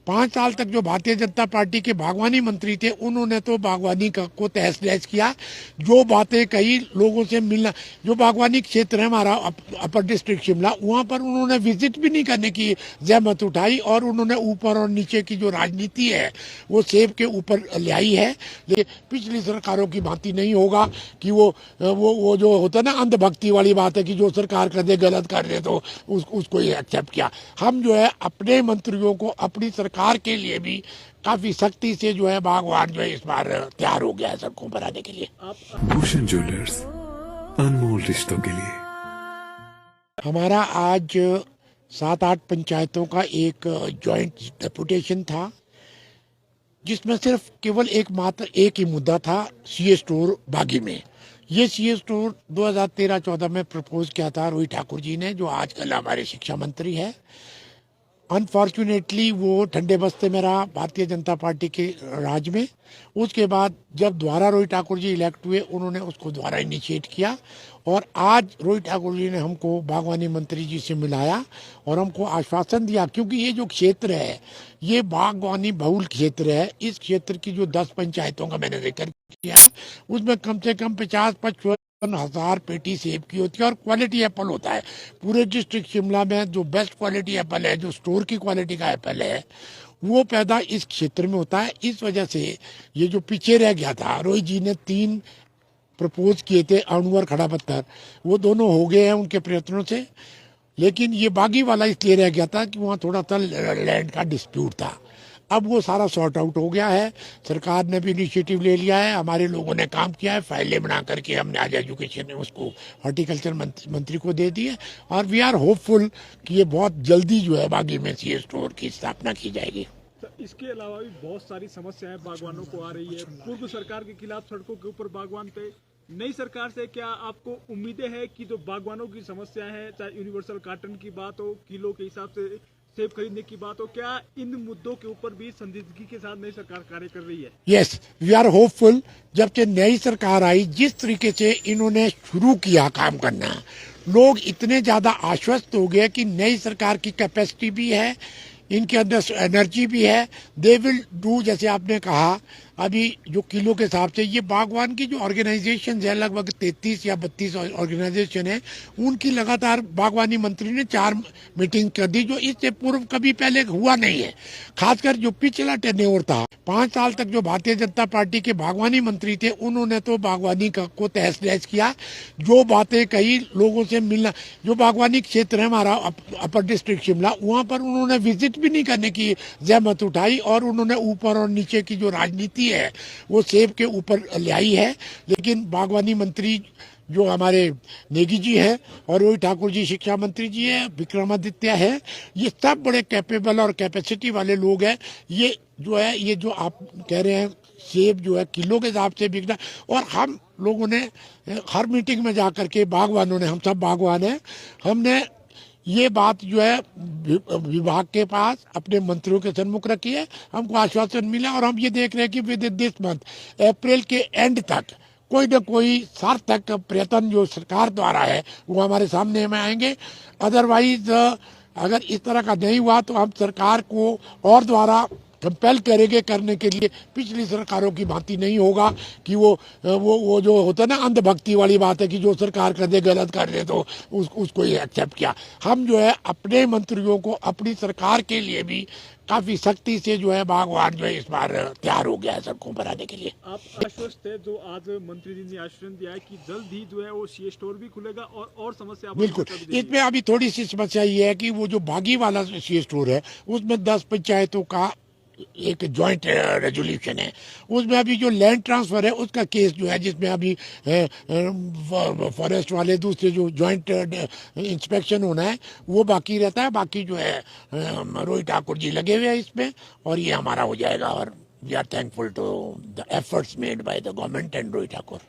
5 साल तक जो भारतीय जनता पार्टी के बागवानी मंत्री थे उन्होंने तो बागवानी को तहस नहस किया। जो बातें कही लोगों से मिलना, जो बागवानी क्षेत्र है हमारा अपर डिस्ट्रिक्ट शिमला, वहाँ पर उन्होंने विजिट भी नहीं करने की जहमत उठाई और उन्होंने ऊपर और नीचे की जो राजनीति है वो सेब के ऊपर ले आई है। लेकिन पिछली सरकारों की भांति नहीं होगा कि वो जो होता है ना अंधभक्ति वाली बात है कि जो सरकार कर दे गलत कर दे तो उसको ही एक्सेप्ट किया। हम जो है अपने मंत्रियों को अपनी सरकार के लिए भी काफी सख्ती से जो है बागवान जो है इस बार तैयार हो गया है सड़कों पर आने के लिए। भूषण ज्वेलर्स, अनमोल रिश्तों के लिए। हमारा आज 7-8 पंचायतों का एक जॉइंट डेपुटेशन था जिसमें सिर्फ केवल एकमात्र एक ही मुद्दा था, सीए स्टोर बागी में। ये सीए स्टोर 2013-14 में प्रपोज किया था रोहित ठाकुर जी ने, जो आजकल हमारे शिक्षा मंत्री है। अनफॉर्चुनेटली वो ठंडे बस्ते में रहा भारतीय जनता पार्टी के राज में। उसके बाद जब दोबारा रोहित ठाकुर जी इलेक्ट हुए उन्होंने उसको दोबारा इनिशिएट किया और आज रोहित ठाकुर जी ने हमको बागवानी मंत्री जी से मिलाया और हमको आश्वासन दिया, क्योंकि ये जो क्षेत्र है ये बागवानी बहुल क्षेत्र है। इस क्षेत्र की जो 10 पंचायतों का मैंने जिक्र किया उसमें कम से कम 50-55 पेटी सेब की होती है और क्वालिटी एप्पल होता है। पूरे डिस्ट्रिक्ट शिमला में जो बेस्ट क्वालिटी एप्पल है, जो स्टोर की क्वालिटी का एप्पल है, वो पैदा इस क्षेत्र में होता है। इस वजह से ये जो पीछे रह गया था, रोहित जी ने 3 प्रपोज किए थे, अणु और खड़ा पत्थर, वो दोनों हो गए हैं उनके प्रयत्नों से। लेकिन ये बागी वाला इसलिए रह गया था कि वहाँ थोड़ा सा लैंड का डिस्प्यूट था। अब वो सारा सॉर्ट आउट हो गया है, सरकार ने भी इनिशिएटिव ले लिया है, हमारे लोगों ने काम किया है, फाइलें बना करके हमने आज एजुकेशन में उसको हॉर्टिकल्चर मंत्री को दे दी है और वी आर होपफुल कि ये बहुत जल्दी जो है बागी में सीए स्टोर की स्थापना की जाएगी। इसके अलावा भी बहुत सारी समस्याएं बागवानों को आ रही है। पूर्व सरकार के खिलाफ सड़कों के ऊपर बागवान थे। नई सरकार से क्या आपको उम्मीदें हैं कि जो बागवानों की समस्याएं हैं, चाहे यूनिवर्सल कार्टन की बात हो, किलो के हिसाब से सेब खरीदने की बात हो, क्या इन मुद्दों के ऊपर भी संजीदगी के साथ नई सरकार कार्य कर रही है? Yes, we are hopeful. जब से नई सरकार आई, जिस तरीके से इन्होंने शुरू किया काम करना, लोग इतने ज्यादा आश्वस्त हो गए कि नई सरकार की कैपेसिटी भी है, इनके अंदर एनर्जी भी है, दे विल डू। जैसे आपने कहा अभी जो किलो के हिसाब से ये बागवान की जो ऑर्गेनाइजेशन है, लगभग 33 या 32 ऑर्गेनाइजेशन है, उनकी लगातार बागवानी मंत्री ने 4 मीटिंग कर दी, जो इससे पूर्व कभी पहले हुआ नहीं है। खासकर जो पिछला टेन्योर था 5 साल तक, जो भारतीय जनता पार्टी के बागवानी मंत्री थे उन्होंने तो बागवानी को तहस नहस किया। जो बातें कही लोगों से मिलना, जो बागवानी क्षेत्र है हमारा अपर डिस्ट्रिक्ट शिमला, वहाँ पर उन्होंने विजिट भी नहीं करने की जहमत उठाई और उन्होंने ऊपर और नीचे की जो राजनीति है वो सेब के ऊपर ले आई है। लेकिन बागवानी मंत्री जो हमारे नेगी जी है और रोहित ठाकुर जी शिक्षा मंत्री जी है, विक्रमादित्य है, ये सब बड़े कैपेबल और कैपेसिटी वाले लोग हैं। ये जो है, ये जो आप कह रहे हैं सेब जो है किलो के हिसाब से बिकना, और हम लोगों ने हर मीटिंग में जाकर के बागवानों ने, हम सब बागवान हैं, हमने ये बात जो है विभाग के पास अपने मंत्रियों के सम्मुख रखी है, हमको आश्वासन मिला और हम ये देख रहे हैं कि विद इन दिस मंथ अप्रैल के एंड तक कोई न कोई सार्थक प्रयत्न जो सरकार द्वारा है वो हमारे सामने में आएंगे। अदरवाइज अगर इस तरह का नहीं हुआ तो हम सरकार को और द्वारा कंपेल करेंगे करने के लिए। पिछली सरकारों की भांति नहीं होगा कि वो जो होता है ना अंधभक्ति वाली बात है कि जो सरकार कर दे गलत कर दे तो उसको ही एक्सेप्ट किया। हम जो है अपने मंत्रियों को अपनी सरकार के लिए भी काफी सख्ती से जो है बागवान जो है इस बार तैयार हो गया है सड़कों पर आने के लिए। आप आश्वस्त है, जो आज मंत्री जी ने आश्वासन दिया है कि जल्द ही जो है वो सीए स्टोर भी खुलेगा और समस्या बिल्कुल। इसमें अभी थोड़ी सी समस्या ये है कि वो जो बागी वाला सीए स्टोर है उसमें 10 पंचायतों का एक जॉइंट रेजोल्यूशन है, उसमें अभी जो लैंड ट्रांसफर है उसका केस जो है, जिसमें अभी फॉरेस्ट वाले दूसरे जो जॉइंट इंस्पेक्शन होना है वो बाकी रहता है। बाकी जो है रोहित ठाकुर जी लगे हुए हैं इसमें और ये हमारा हो जाएगा और we are thankful to the efforts made by the government and Rohit Thakur.